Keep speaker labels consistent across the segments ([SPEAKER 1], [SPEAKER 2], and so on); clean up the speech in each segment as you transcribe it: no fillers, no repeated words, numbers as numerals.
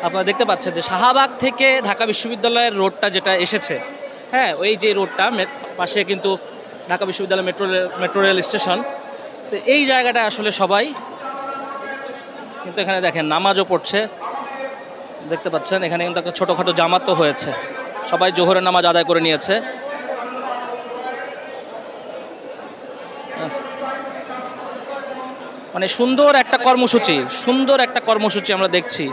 [SPEAKER 1] আপনারা দেখতে পাচ্ছেন যে শাহবাগ থেকে ঢাকা বিশ্ববিদ্যালয়ের রোডটা যেটা এসেছে, হ্যাঁ ওই যে রোডটা পাশে কিন্তু ঢাকা বিশ্ববিদ্যালয় মেট্রো রেল স্টেশন। তো এই জায়গাটা আসলে সবাই কিন্তু এখানে দেখেন নামাজও পড়ছে, দেখতে পাচ্ছেন এখানে কিন্তু একটা ছোটোখাটো জামাতও হয়েছে, সবাই জোহরের নামাজ আদায় করে নিয়েছে। মানে সুন্দর একটা কর্মসূচি আমরা দেখছি,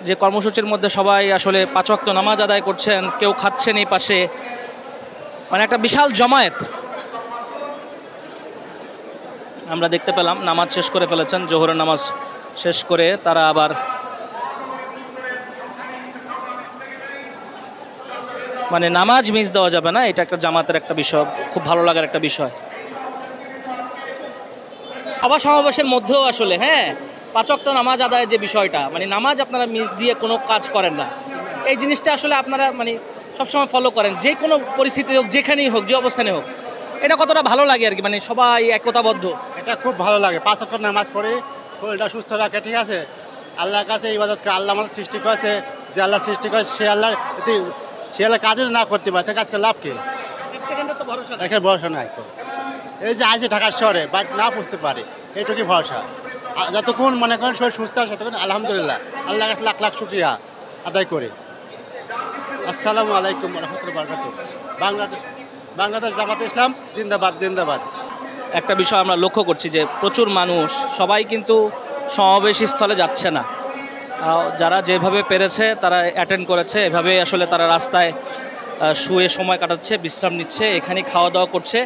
[SPEAKER 1] যে কর্মসূচির মধ্যে সবাই আসলে 5 ওয়াক্ত নামাজ আদায় করছেন, কেউ খাচ্ছেন এই পাশে, মানে একটা বিশাল জমায়েত আমরা দেখতে পেলাম। নামাজ শেষ করে ফেলেছেন, জোহরের নামাজ শেষ করে তারা আবার মানে নামাজ মিস দেওয়া যাবে না, এটা একটা জামাতের একটা বিষয়, খুব ভালো লাগার একটা বিষয়। সভা সমাবেশের মধ্যেও আসলে 5 ওয়াক্ত নামাজ আদায়ের যে বিষয়টা, মানে নামাজ আপনারা মিস দিয়ে কোনো কাজ করেন না, এই জিনিসটা আসলে আপনারা মানে সবসময় ফলো করেন, যে কোনো পরিস্থিতি হোক, যেখানেই হোক, যে অবস্থানে হোক। এটা কতটা ভালো লাগে আর কি, মানে সবাই একতাবদ্ধ।
[SPEAKER 2] এটা খুব ভালো লাগে। 5 ওয়াক্ত নামাজ পড়ে শরীরটা সুস্থ রাখে, ঠিক আছে। আল্লাহর কাছে ইবাদত করে, আল্লাহ আমাদের সৃষ্টি করেছে, যে আল্লাহ সৃষ্টি করে সে আল্লাহ কাজে না করতে পারে, তাকে আজকে লাভ কি? এখানে ভরসা নাই তো। এই যে আজ ঢাকা শহরে বাইক না বুঝতে পারে, এইটুকুই ভরসা। যতক্ষণ মনে করেন শরীর সুস্থ আছে ততক্ষণ আলহামদুলিল্লাহ, আল্লাহর কাছে লাখ লাখ শুকরিয়া আদায় করে। আসসালামু আলাইকুম রহমতুল্লাহ বারাকাতুহু। বাংলাদেশ জামাতে ইসলাম জিন্দাবাদ জিন্দাবাদ।
[SPEAKER 1] একটা বিষয় আমরা লক্ষ্য করছি যে প্রচুর মানুষ, সবাই কিন্তু সমাবেশ স্থলে যাচ্ছে না, যারা যেভাবে পেরেছে তারা অ্যাটেন্ড করেছে, এভাবে আসলে তারা রাস্তায় শুয়ে সময় কাটাচ্ছে, বিশ্রাম নিচ্ছে, এখানে খাওয়া দাওয়া করছে।